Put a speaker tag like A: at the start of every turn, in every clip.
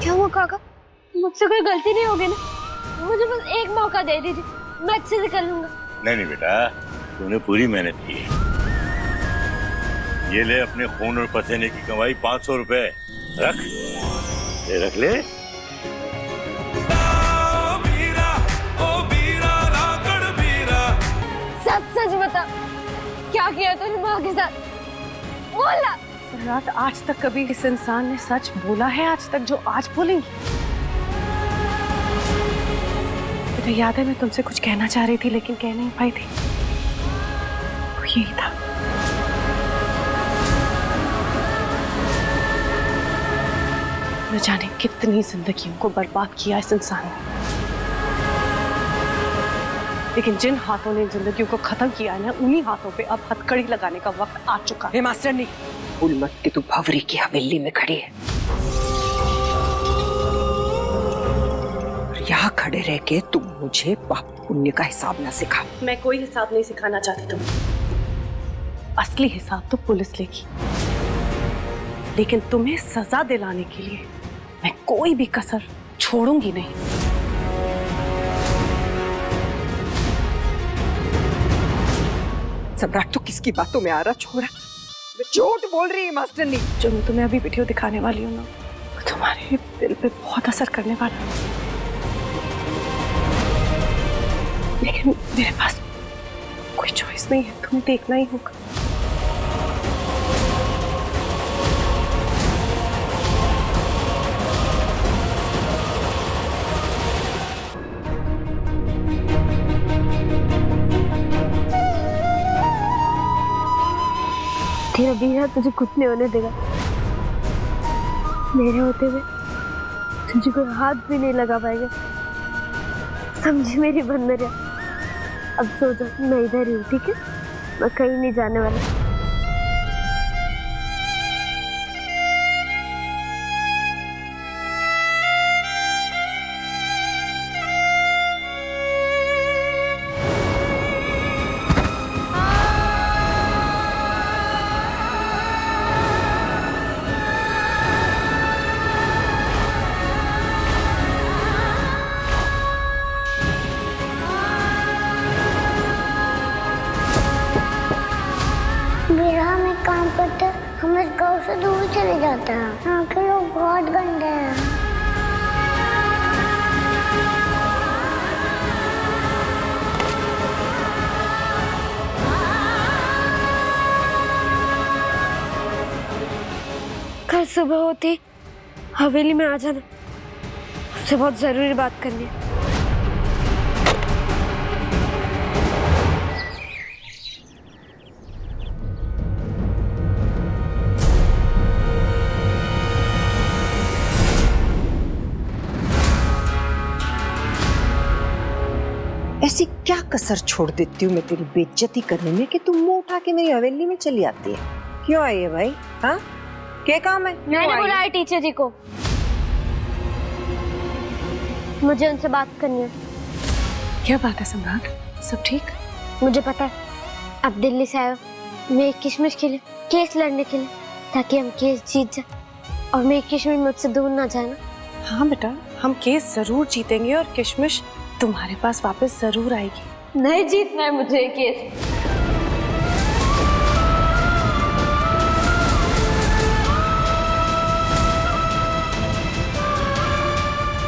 A: क्या हुआ काका? मुझसे कोई गलती नहीं होगी ना? मुझे बस एक मौका दे दीजिए, मैं अच्छे से कर लूंगा।
B: नहीं बेटा, तूने पूरी मेहनत की है। ये ले अपने खून और पसीने की कमाई 500 रुपए रख ले।
A: सच बता, क्या किया तूने माँ के साथ? बोला।
C: सम्राट, आज तक कभी इस इंसान ने सच बोला है आज तक जो आज बोलेंगी? मुझे याद है मैं तुमसे कुछ कहना चाह रही थी लेकिन कह नहीं पाई थी। वो यही था। न जाने कितनी जिंदगियों को बर्बाद किया इस इंसान ने, लेकिन जिन हाथों ने जिंदगियों को खत्म किया है ना, उन्हीं हाथों पे अब हथकड़ी लगाने का वक्त आ चुका है।
D: मास्टर नहीं, भूल मत कि तू भंवरी की हवेली में खड़ी है। यहाँ खड़े रह के तुम मुझे पाप पुण्य का हिसाब ना सिखा।
C: मैं कोई हिसाब नहीं सिखाना चाहती तुम्हें। असली हिसाब तो पुलिस लेगी, लेकिन तुम्हें सजा दिलाने के लिए मैं कोई भी कसर छोड़ूंगी नहीं।
D: सम्राट, तू किसकी बातों में आ रहा छोरा? झूठ बोल रही है मास्टर नहीं।
C: जो मैं तुम्हें अभी वीडियो दिखाने वाली हूँ ना, वो तुम्हारे दिल पे बहुत असर करने वाला है। लेकिन मेरे पास कोई चॉइस नहीं है, तुम्हें देखना ही होगा।
A: तेरा बीरा तुझे कुछ नहीं होने देगा। मेरे होते हुए तुझे कोई हाथ भी नहीं लगा पाएगा। समझी मेरी बंदरिया? अब सो जा, मैं इधर ही हूँ, ठीक है? मैं कहीं नहीं जाने वाला।
E: में काम करते हम इस गांव से दूर चले जाते हैं। यहाँ के लोग बहुत गंदे हैं।
A: कल सुबह होती हवेली में आ जाना, उससे बहुत जरूरी बात करनी है।
D: ऐसी क्या कसर छोड़ देती हूँ मैं तेरी बेइज्जती करने में कि तुम मुंह उठा के मेरी हवेली में चली आती है? क्यों आई है भाई? हाँ, क्या काम है?
A: मैंने बुलाया टीचर जी को, मुझे उनसे बात करनी है।
C: क्या बात है सम्राट, सब ठीक?
A: मुझे पता है अब दिल्ली से आए हो मेरी किशमिश के लिए, केस लड़ने के लिए, ताकि हम केस जीत जाए और मेरी किशमिश मुझसे दूर ना जाए ना।
C: हाँ बेटा, हम केस जरूर जीतेंगे और किशमिश तुम्हारे पास वापस जरूर आएगी।
A: नहीं जीतना है मुझे ये केस।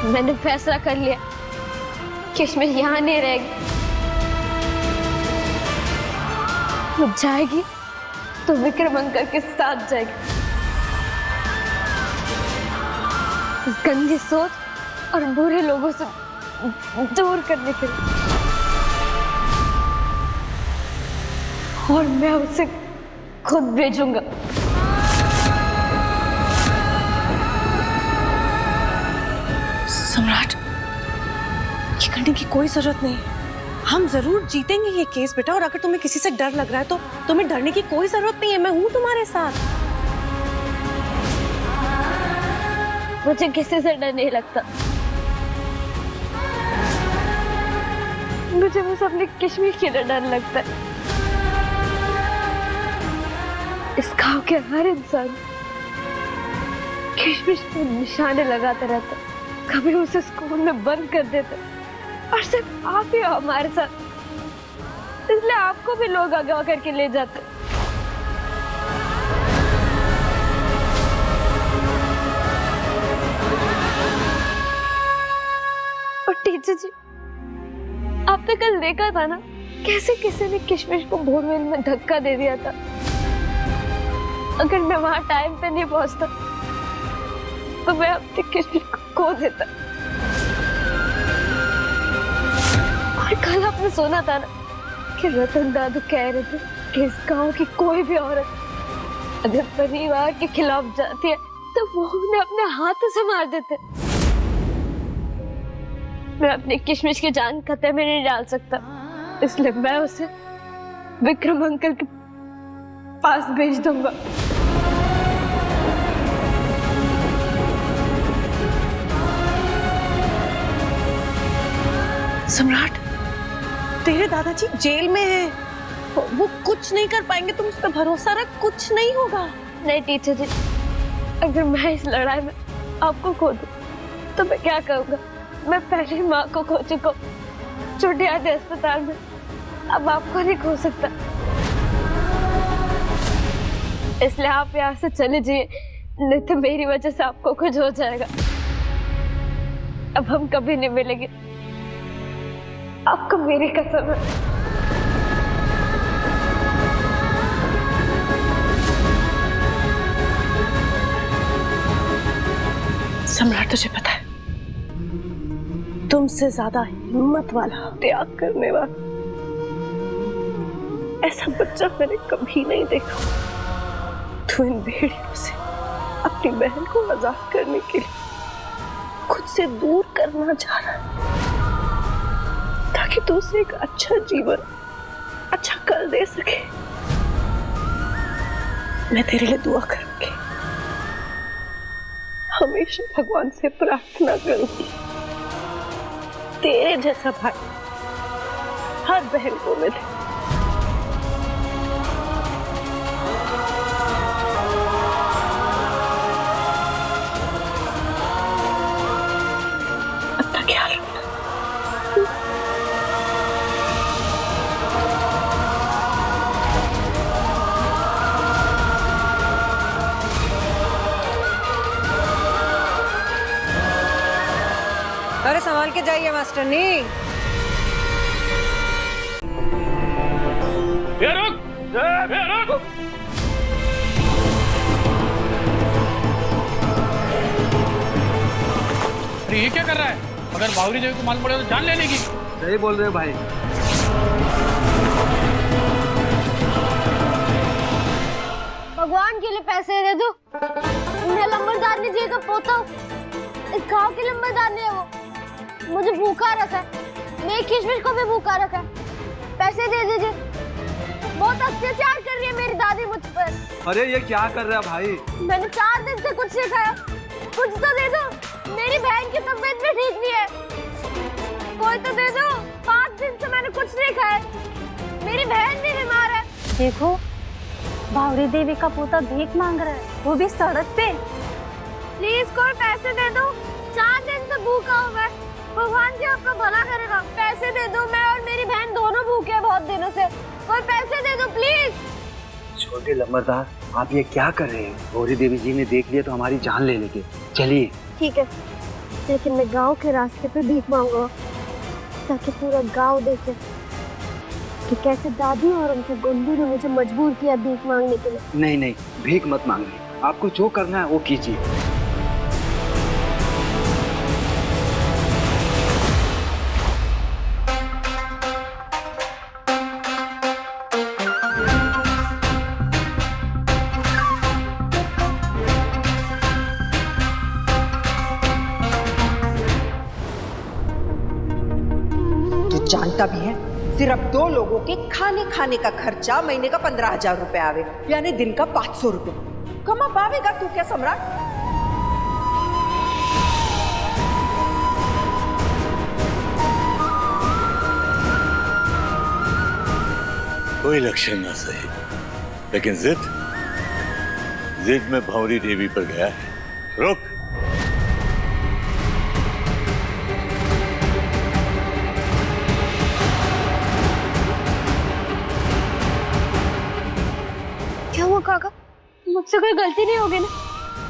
A: मैंने फैसला कर लिया, किशमिश यहाँ नहीं रहेगी। वो जाएगी तो विक्रम अंकल के साथ जाएगी। गंदी सोच और बुरे लोगों से दूर करने के लिए, और मैं उसे खुद भेजूंगा।
C: सम्राट, ये करने की कोई जरूरत नहीं है, हम जरूर जीतेंगे ये केस बेटा। और अगर तुम्हें किसी से डर लग रहा है तो तुम्हें डरने की कोई जरूरत नहीं है, मैं हूं तुम्हारे साथ।
A: मुझे किसी से डर नहीं लगता, मुझे बस अपने किशमिश के डर लगता है। इस गांव के हर इंसान किशमिश पे निशाने लगाते रहते, कभी उसे स्कूल में बंद कर देते, और सिर्फ आप ही हो हमारे साथ, इसलिए आपको भी लोग आगे करके ले जाते। और टीचर जी, आपने कल देखा था ना कैसे किसी ने किशमिश को बोरवेल में धक्का दे दिया था। अगर मैं वहां टाइम पे नहीं पहुंचता तो मैं अपने किशमिश को खो देता। और कल आपने सुना था ना कि रतन दादू कह रहे थे कि इस गांव की कोई भी औरत अगर परिवार के खिलाफ जाती है तो वो उन्हें अपने हाथों से मार देते। मैं अपनी किशमिश की जान खतरे में नहीं डाल सकता, इसलिए मैं उसे विक्रम अंकल के पास भेज दूंगा।
C: सम्राट, तेरे दादाजी जेल में हैं, वो कुछ नहीं कर पाएंगे, तुम उस पर भरोसा रख, कुछ नहीं होगा।
A: नहीं टीचर जी, अगर मैं इस लड़ाई में आपको खो दूं तो मैं क्या करूंगा? मैं पहले माँ को खो चुका हूँ छोटे आधे अस्पताल में, अब आपको नहीं खो सकता। इसलिए आप यहाँ से चले जाइए, नहीं तो मेरी वजह से आपको कुछ हो जाएगा। अब हम कभी नहीं मिलेंगे, आपको मेरी कसम है।
C: सम्राट, तुझे पता है तुमसे ज्यादा हिम्मत वाला, त्याग करने वाला ऐसा बच्चा मैंने कभी नहीं देखा। तू इन भेड़ियों से अपनी बहन को आजाद करने के लिए खुद से दूर करना चाह रहा है, ताकि तू उसे एक अच्छा जीवन, अच्छा कल दे सके। मैं तेरे लिए दुआ करूंगी, हमेशा भगवान से प्रार्थना करूंगी तेरे जैसा भाई हर बहन को मिले। अपना ख्याल रखना।
D: अरे संभाल के जाइए मास्टरनी।
F: अरे ये क्या कर रहा है? अगर बावरी देवी को मालूम पड़े तो जान ले लेगी।
G: सही बोल रहे हो भाई।
A: भगवान के लिए पैसे दे दो, मैं लंबरदारनी जी का पोता हूँ, इस गांव के लंबरदारनी है वो, मुझे भूखा रखा है, मेरी किशमिश को भी भूखा रखा है। पैसे दे दीजिए, बहुत अत्याचार कर रही है मेरी दादी मुझ पर।
G: अरे ये क्या कर रहा है भाई?
A: मैंने 4 दिन से कुछ नहीं खाया, कुछ तो दे दो, मेरी बहन की तबीयत भी ठीक नहीं है, कोई तो दे दो। 5 दिन से मैंने कुछ नहीं खाया, मेरी बहन भी बीमार है।
H: देखो, बावरी देवी का पोता भीख मांग रहा है, वो भी सड़क पे।
A: प्लीज कोई पैसे दे दो, 4 दिन से भूखा हूँ मैं, भगवान जी आपका भला करेगा। पैसे दे दो, मैं और मेरी बहन दोनों भूखे हैं बहुत दिनों से, कोई पैसे दे दो प्लीज।
G: छोटे लंबरदार, आप ये क्या कर रहे हैं? गौरी देवी जी ने देख लिया तो हमारी जान ले लेंगे। चलिए।
A: ठीक है, लेकिन मैं गांव के रास्ते पे भीख मांगूंगा ताकि पूरा गांव देखे कि कैसे दादी और उनके गुंडू ने मुझे मजबूर किया भीख मांगने के लिए।
G: नहीं नहीं, भीख मत मांगिए, आपको जो करना है वो कीजिए।
D: जानता भी है, सिर्फ 2 लोगों के खाने का खर्चा महीने का 15,000 रुपए आवे, यानी दिन का 500 रुपए कमा पावेगा तू क्या सम्राट?
B: कोई लक्षण ना सही, लेकिन जिद में भंवरी देवी पर गया है। रुक।
A: क्या हुआ काका? मुझसे कोई गलती नहीं होगी ना?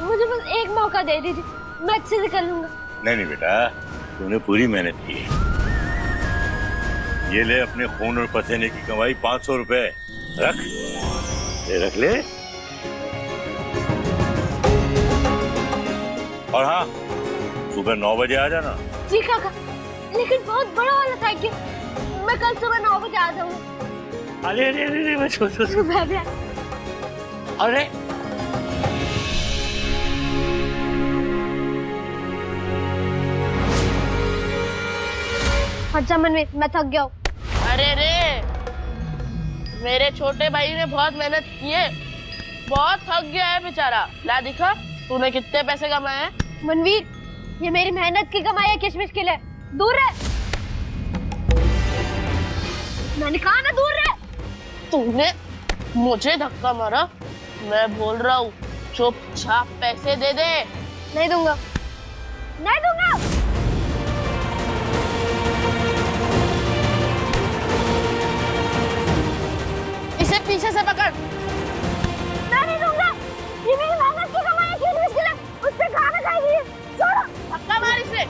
A: मुझे बस एक मौका दे दीजिए, मैं अच्छे से कर लूंगा।
B: नहीं बेटा, तूने पूरी मेहनत की है। ये ले अपने खून और पसीने की कमाई 500 रुपए रख। रख ले। और हाँ, सुबह 9 बजे आ जाना।
A: जी काका, लेकिन बहुत बड़ा वाला थैंक यू। मैं कल सुबह 9 बजे आ जाऊंगा।
B: अरे अरे अरे
A: अरे अच्छा मनवीर, मैं थक गया हूँ।
I: अरे रे, मेरे छोटे भाई ने बहुत मेहनत की है, बहुत थक गया है बेचारा। ला दिखा, तूने कितने पैसे कमाए हैं?
A: मनवीर, ये मेरी मेहनत की कमाई है, किशमिश के लिए। दूर रह, मैंने कहा ना दूर रह।
I: तूने मुझे धक्का मारा, मैं बोल रहा हूँ चुपचाप पैसे दे दे।
A: नहीं दूंगा, नहीं दूंगा।
I: इसे पीछे से पकड़।
A: मैं नहीं दूंगा, ये मेरी मेहनत की कमाई है, किशमिश के लिए। उससे खाना खाएगी, छोड़ो।
I: धक्का मार इसे।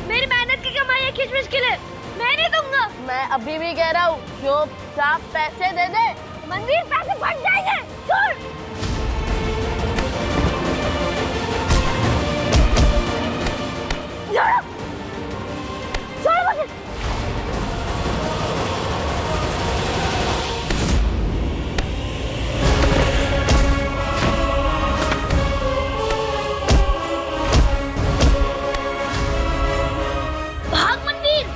A: मेरी मेहनत की कमाई है, किशमिश के लिए। मैं नहीं दूंगा।
I: मैं अभी भी कह रहा हूँ चुपचाप पैसे दे दे।
A: मनवीर, पैसे फट जाएंगे, छोड़। छोड़ो, छोड़ो मुझे। भाग मनवीर।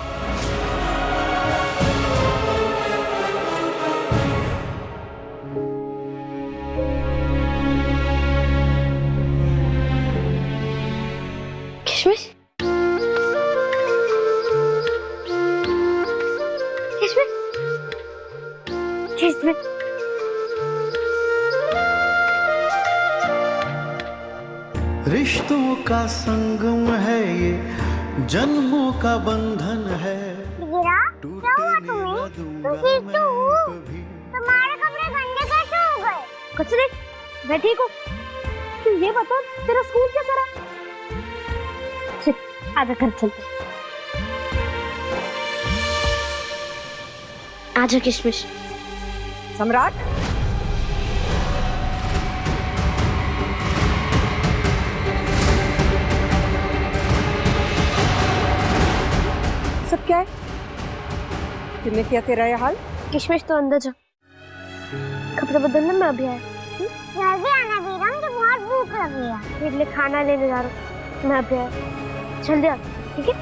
A: किशमिश, किशमिश, किशमिश।
J: रिश्तों का संगम है ये, जन्मों का बंधन है।
E: गिरा, क्या हुआ तुम्हें? तुम्हारे कपड़े गंदे कैसे हो गए?
A: कुछ नहीं, मैं ठीक हूँ। तू ये बता, तेरा स्कूल कैसा रहा? चल, आजा घर चलते। आजा किशमिश।
D: सम्राट, सब क्या है? किसने किया तेरा ये हाल?
A: किशमिश, तो अंदर जा, कपड़े बदलने में अभी आया।
E: जल्दी आना वीरा, मुझे बहुत भूख लगी है।
A: मेरे लिए खाना लेने जा रहा हूँ, मैं अभी आया। जल्दी आ, ठीक है?